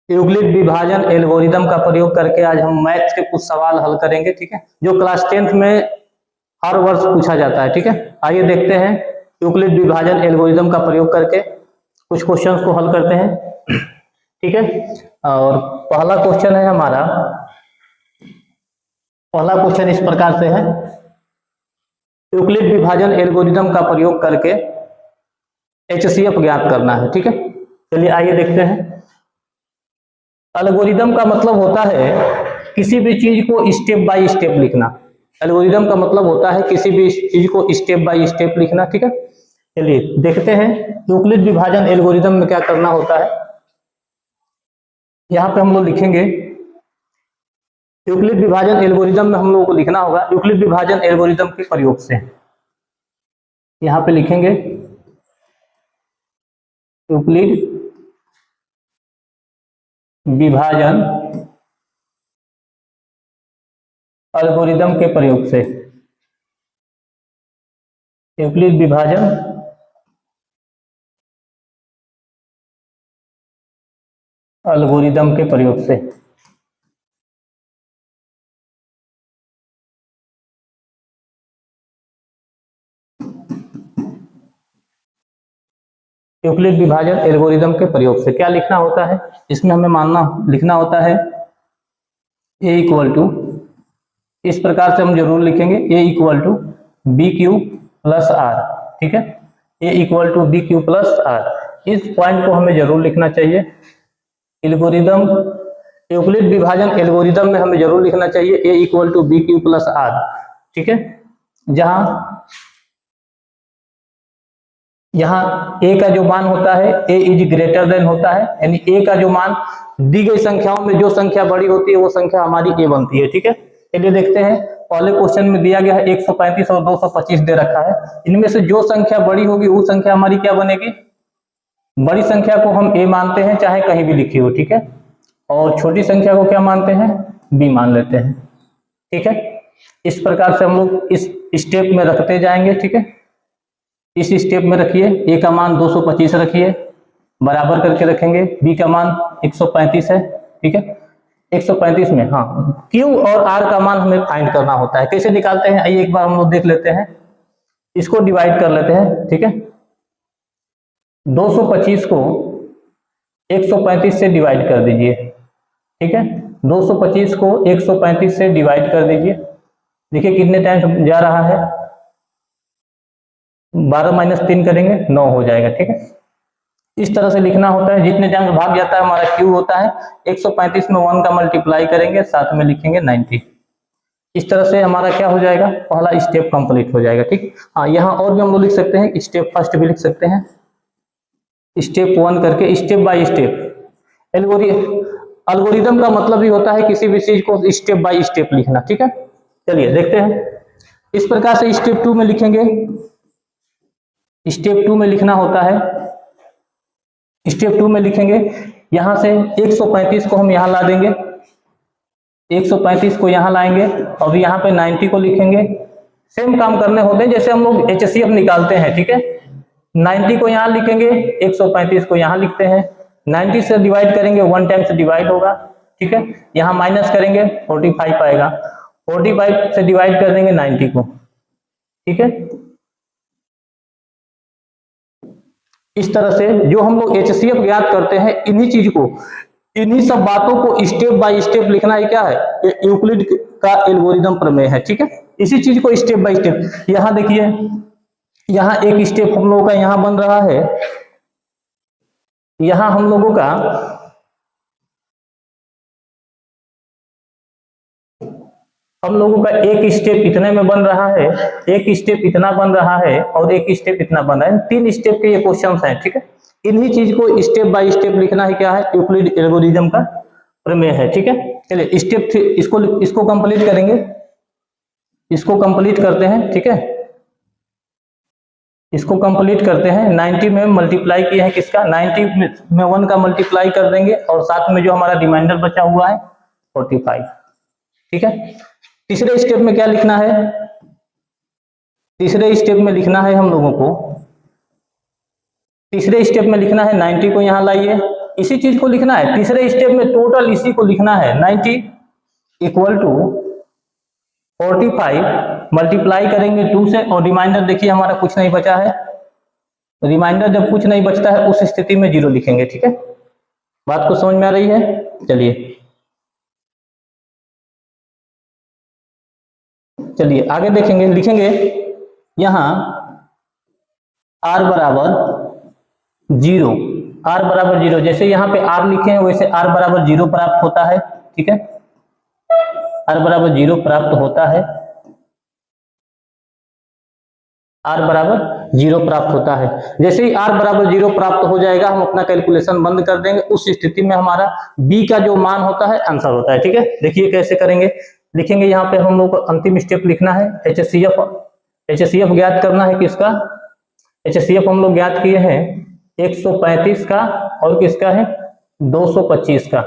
Euclid विभाजन algorithm का प्रयोग करके आज हम मैथ्स के कुछ सवाल हल करेंगे, ठीक है, जो क्लास 10th में हर वर्ष पूछा जाता है। ठीक है, आइए देखते हैं यूक्लिड विभाजन एल्गोरिदम का प्रयोग करके कुछ क्वेश्चंस को हल करते हैं। ठीक है, और पहला क्वेश्चन है हमारा, पहला क्वेश्चन इस प्रकार से है, यूक्लिड विभाजन एल्गोरिदम का प्रयोग करके HCF ज्ञात करना है। ठीक है, चलिए आइए देखते हैं। एल्गोरिदम का मतलब होता है किसी भी चीज को स्टेप बाय स्टेप लिखना। एल्गोरिदम का मतलब होता है किसी भी चीज को स्टेप बाय स्टेप लिखना। ठीक है, चलिए देखते हैं यूक्लिड विभाजन एल्गोरिदम में क्या करना होता है। यहाँ पे हम लोग लिखेंगे यूक्लिड विभाजन एल्गोरिदम में हम लोगों को लिखना होगा यूक्लिड विभाजन एल्गोरिदम के प्रयोग से। यहाँ पे लिखेंगे यूक्लिड विभाजन एल्गोरिदम के प्रयोग से, यूक्लिड विभाजन एल्गोरिदम के प्रयोग से। यूक्लिड विभाजन एल्गोरिदम के प्रयोग से क्या लिखना होता है, इसमें हमें लिखना होता है A इक्वल टू, इस प्रकार से हम जरूर लिखेंगे A equal to B Q plus R. ठीक है, A equal to B Q plus R, इस पॉइंट को हमें जरूर लिखना चाहिए। एल्गोरिदम, यूक्लिड विभाजन एल्गोरिदम में हमें जरूर लिखना चाहिए A equal to B Q plus R. ठीक है, जहां यहाँ A का जो मान होता है A इज ग्रेटर देन होता है, यानी A का जो मान दी गई संख्याओं में जो संख्या बड़ी होती है वो संख्या हमारी A बनती है। ठीक है, चलिए देखते हैं। पहले क्वेश्चन में दिया गया है 135 और 225 दे रखा है, इनमें से जो संख्या बड़ी होगी वो संख्या हमारी क्या बनेगी, बड़ी संख्या को हम A मानते हैं चाहे कहीं भी लिखी हो। ठीक है, और छोटी संख्या को क्या मानते हैं, B मान लेते हैं। ठीक है, इस प्रकार से हम लोग इस स्टेप में रखते जाएंगे। ठीक है, इस स्टेप में रखिए A का मान 225 रखिए, बराबर करके रखेंगे, B का मान 135 है। ठीक है, 135 में हाँ Q और R का मान हमें फाइंड करना होता है। कैसे निकालते हैं आइए एक बार हम लोग देख लेते हैं, इसको डिवाइड कर लेते हैं। ठीक है, 225 को 135 से डिवाइड कर दीजिए। ठीक है, 225 को 135 से डिवाइड कर दीजिए, देखिए कितने टाइम जा रहा है, 12 माइनस 3 करेंगे 9 हो जाएगा। ठीक है, इस तरह से लिखना होता है, जितने टाइम भाग जाता है हमारा Q होता है, 135 में 1 का मल्टीप्लाई करेंगे, साथ में लिखेंगे 90। इस तरह से हमारा क्या हो जाएगा, पहला स्टेप कंप्लीट हो जाएगा। ठीक, हाँ यहाँ और भी हम लोग लिख सकते हैं, स्टेप फर्स्ट भी लिख सकते हैं, स्टेप 1 करके स्टेप बाय स्टेप। एल्गोरिदम का मतलब ही होता है किसी भी चीज को स्टेप बाय स्टेप लिखना। ठीक है, चलिए देखते हैं। इस प्रकार से स्टेप 2 में लिखेंगे, स्टेप 2 में लिखना होता है, स्टेप 2 में लिखेंगे, यहां से 135 को हम यहां ला देंगे, 135 को यहां लाएंगे और यहां पे 90 को लिखेंगे। सेम काम करने होते हैं जैसे हम लोग HCF निकालते हैं। ठीक है, 90 को यहां लिखेंगे, 135 को यहां लिखते हैं, 90 से डिवाइड करेंगे, 1 टाइम से डिवाइड होगा। ठीक है, यहां माइनस करेंगे 45 आएगा, 45 से डिवाइड कर देंगे 90 को। ठीक है, इस तरह से जो हम लोग HCF ज्ञात करते हैं, इन्हीं चीज को, इन्हीं सब बातों को स्टेप बाय स्टेप लिखना ही क्या है, यूक्लिड का एल्गोरिदम प्रमेय है। ठीक है, इसी चीज को स्टेप बाय स्टेप, यहाँ देखिए, यहाँ एक स्टेप हम लोगों का यहाँ बन रहा है, यहाँ हम लोगों का एक स्टेप इतने में बन रहा है, एक स्टेप इतना बन रहा है और एक स्टेप इतना बन रहा है, 3 स्टेप के ये क्वेश्चंस हैं। ठीक है, इन्हीं चीज को स्टेप बाय स्टेप लिखना ही क्या है, यूक्लिड एल्गोरिदम का प्रमेय है। ठीक है, चलिए स्टेप 3 इसको कंप्लीट करेंगे, इसको कंप्लीट करते हैं। ठीक है, इसको कंप्लीट करते हैं, 90 में मल्टीप्लाई किए हैं किसका, 90 में 1 का मल्टीप्लाई कर देंगे और साथ में जो हमारा रिमाइंडर बचा हुआ है 45। ठीक है, तीसरे स्टेप में क्या लिखना है, तीसरे स्टेप में लिखना है हम लोगों को, तीसरे स्टेप में लिखना है 90 को यहाँ लाइए इसी चीज को लिखना है। तीसरे स्टेप में टोटल इसी को लिखना है। 90 इक्वल टू 45 मल्टीप्लाई करेंगे 2 से, और रिमाइंडर देखिए हमारा कुछ नहीं बचा है। रिमाइंडर जब कुछ नहीं बचता है उस स्थिति में 0 लिखेंगे। ठीक है, बात को समझ में आ रही है? चलिए आगे देखेंगे। लिखेंगे यहां r बराबर 0, r बराबर 0। जैसे यहाँ पे r लिखे हैं वैसे r बराबर 0 प्राप्त होता है। ठीक है, r बराबर 0 प्राप्त होता है, r बराबर 0 प्राप्त होता है। जैसे ही r बराबर 0 प्राप्त हो जाएगा हम अपना कैलकुलेशन बंद कर देंगे। उस स्थिति में हमारा b का जो मान होता है आंसर होता है। ठीक है, देखिए कैसे करेंगे। लिखेंगे यहाँ पे हम लोग को अंतिम स्टेप लिखना है। HCF ज्ञात करना है। किसका HCF हम लोग ज्ञात किए हैं 135 का, और किसका है 225 का।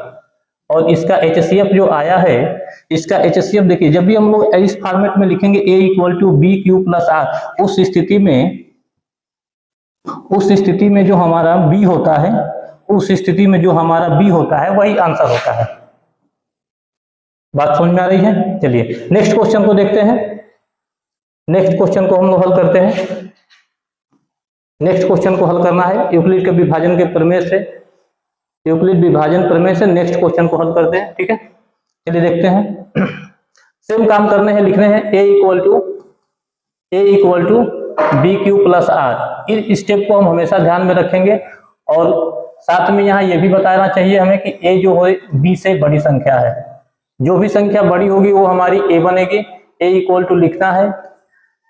और इसका HCF जो आया है, इसका HCF देखिए, जब भी हम लोग इस फॉर्मेट में लिखेंगे A equal to B Q plus R, उस स्थिति में जो हमारा B होता है, उस स्थिति में जो हमारा B होता है वही आंसर होता है। बात समझ में आ रही है? चलिए नेक्स्ट क्वेश्चन को देखते हैं। नेक्स्ट क्वेश्चन को हम लोग हल करते हैं। नेक्स्ट क्वेश्चन को हल करना है यूक्लिड के विभाजन के प्रमेय से। यूक्लिड विभाजन प्रमेय से नेक्स्ट क्वेश्चन को हल करते हैं। ठीक है, चलिए देखते हैं। सेम काम करने हैं, लिखने हैं A equal to B Q plus R. इस स्टेप को हम हमेशा ध्यान में रखेंगे, और साथ में यहाँ ये भी बताना चाहिए हमें कि A जो है B से बड़ी संख्या है। जो भी संख्या बड़ी होगी वो हमारी A बनेगी। A इक्वल टू लिखना है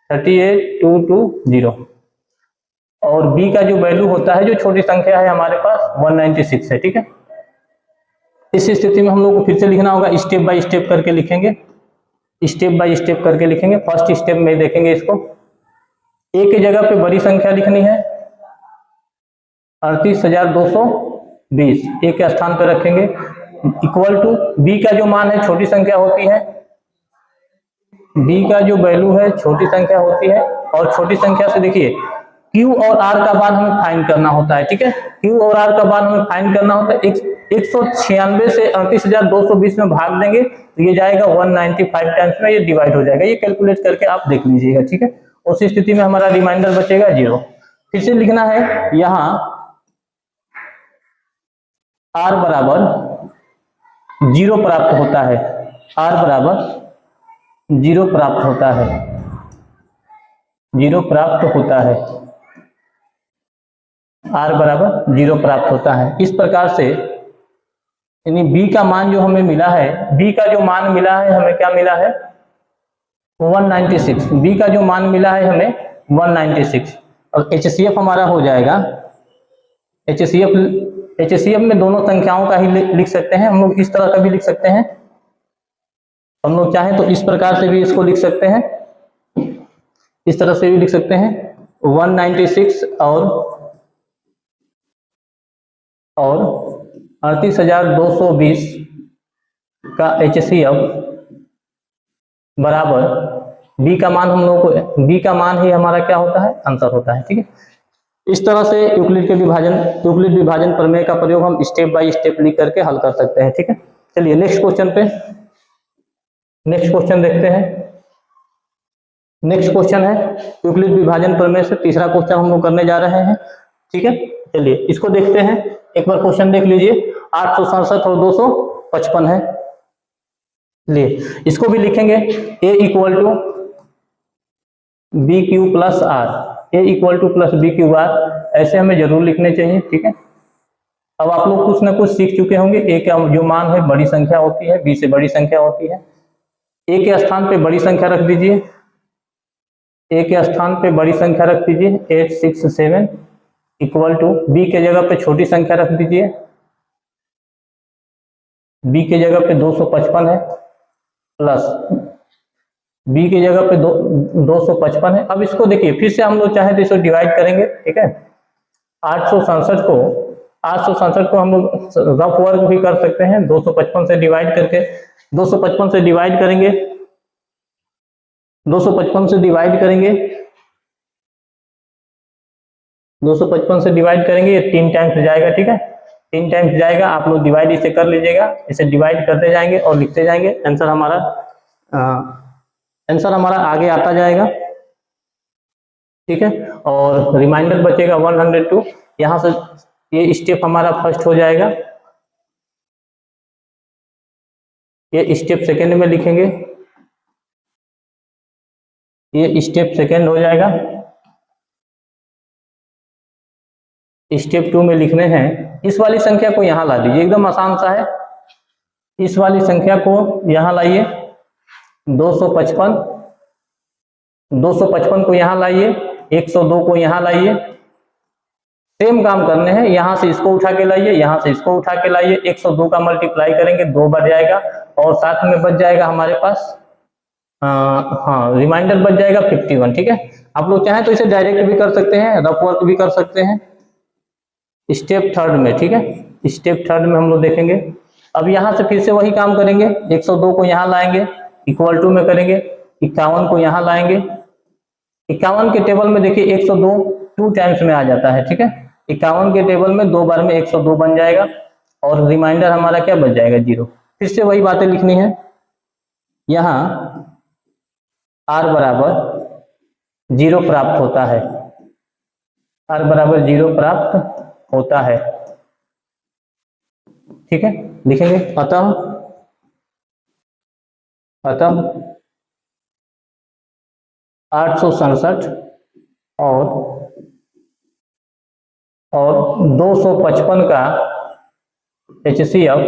38220, और B का जो वैल्यू होता है, जो छोटी संख्या है हमारे पास 196 है। ठीक है, इस स्थिति में हम लोग को फिर से लिखना होगा। स्टेप बाय स्टेप करके लिखेंगे, स्टेप बाय स्टेप करके लिखेंगे। फर्स्ट स्टेप में देखेंगे इसको, A की जगह पे बड़ी संख्या लिखनी है 38,220, A के स्थान पे रखेंगे। इक्वल टू B का जो मान है छोटी संख्या होती है, B का जो वैल्यू है छोटी संख्या होती है, और छोटी संख्या से देखिए Q और R का मान हमें फाइंड करना होता है। ठीक है, Q और R का मान हमें फाइंड करना होता है। 196 से 38,220 में भाग देंगे तो ये जाएगा 195 टाइम्स में, ये डिवाइड हो जाएगा। ये कैलकुलेट करके आप देख लीजिएगा। ठीक है, उस स्थिति में हमारा रिमाइंडर बचेगा 0। फिर से लिखना है यहाँ R बराबर 0 प्राप्त होता है, R बराबर 0 प्राप्त होता है, 0 प्राप्त होता है, R बराबर 0 प्राप्त होता है। इस प्रकार से यानी B का मान जो हमें मिला है, B का जो मान मिला है हमें क्या मिला है 196। B का जो मान मिला है हमें 196, और HCF हमारा हो जाएगा। HCF में दोनों संख्याओं का ही लिख सकते हैं हम लोग। इस तरह का भी लिख सकते हैं, हम लोग चाहें तो इस प्रकार से भी इसको लिख सकते हैं, इस तरह से भी लिख सकते हैं 196 और 38,220 का HCF बराबर B का मान, हम लोगों को B का मान ही हमारा क्या होता है आंसर होता है। ठीक है, इस तरह से यूक्लिड विभाजन प्रमेय का प्रयोग हम स्टेप बाय स्टेप लिख करके हल कर सकते हैं। ठीक है, चलिए नेक्स्ट क्वेश्चन देखते हैं। नेक्स्ट क्वेश्चन है यूक्लिड विभाजन प्रमेय से तीसरा क्वेश्चन हम लोग करने जा रहे हैं। ठीक है, चलिए इसको देखते हैं। एक बार क्वेश्चन देख लीजिए। 867 और 255 है। लिए इसको भी लिखेंगे A equal to B Q plus R, A equal to plus B Q R, ऐसे हमें जरूर लिखने चाहिए। ठीक है, अब आप लोग कुछ ना कुछ सीख चुके होंगे। A का जो मान है बड़ी संख्या होती है, B से बड़ी संख्या होती है। A के स्थान पे बड़ी संख्या रख दीजिए, A के स्थान पे बड़ी संख्या रख दीजिए 867 इक्वल टू B के जगह पे छोटी संख्या रख दीजिए, B के जगह पे 255 है, प्लस B की जगह पे 255 है। अब इसको देखिए फिर से हम लोग चाहे तो इसको डिवाइड करेंगे। ठीक है, 867 को हम लोग रफ वर्क भी कर सकते हैं। 255 से डिवाइड करेंगे, 255 से डिवाइड करेंगे, ये 3 टाइम्स जाएगा। ठीक है, 3 टाइम्स जाएगा, आप लोग डिवाइड इसे कर लीजिएगा, इसे डिवाइड करते जाएंगे और लिखते जाएंगे, आंसर हमारा आगे आता जाएगा। ठीक है, और रिमाइंडर बचेगा 102। यहाँ से ये स्टेप हमारा फर्स्ट हो जाएगा, ये स्टेप सेकेंड में लिखेंगे, ये स्टेप सेकेंड हो जाएगा। स्टेप 2 में लिखने हैं, इस वाली संख्या को यहाँ ला दीजिए, एकदम आसान सा है। इस वाली संख्या को यहाँ लाइए, 255 को यहाँ लाइए, 102 को यहाँ लाइए। सेम काम करने हैं, यहाँ से इसको उठा के लाइए, यहाँ से इसको उठा के लाइए। 102 का मल्टीप्लाई करेंगे 2 बढ़ जाएगा, और साथ में बच जाएगा हमारे पास रिमाइंडर बच जाएगा 51। ठीक है, आप लोग चाहें तो इसे डायरेक्ट भी कर सकते हैं, रफ वर्क भी कर सकते हैं स्टेप थर्ड में। ठीक है, स्टेप थर्ड में हम लोग देखेंगे। अब यहाँ से फिर से वही काम करेंगे, 102 को यहाँ लाएंगे, इक्वल टू में करेंगे, 51 को यहाँ लाएंगे। 51 के टेबल में देखिए 102 2 टाइम्स में आ जाता है। ठीक है, 51 के टेबल में 2 बार में 102 बन जाएगा, और रिमाइंडर हमारा क्या बच जाएगा 0। फिर से वही बातें लिखनी है, यहाँ r बराबर 0 प्राप्त होता है, r बराबर 0 प्राप्त होता है। ठीक है, लिखेंगे अतः 867 और 255 का HCF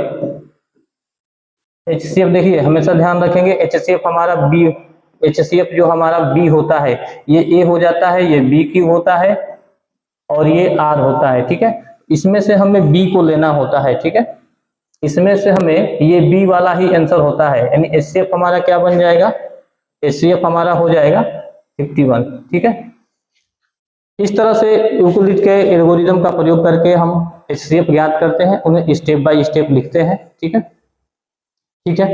देखिए, हमेशा ध्यान रखेंगे HCF हमारा B, HCF जो हमारा B होता है, ये A हो जाता है, ये BQ होता है, और ये R होता है। ठीक है, इसमें से हमें B को लेना होता है। ठीक है, इसमें से हमें ये B वाला ही आंसर होता है, यानी HCF हमारा क्या बन जाएगा, HCF हमारा हो जाएगा 51। ठीक है, इस तरह से यूक्लिड के एल्गोरिथम का प्रयोग करके हम HCF ज्ञात करते हैं, उन्हें स्टेप बाय स्टेप लिखते हैं। ठीक है, ठीक है।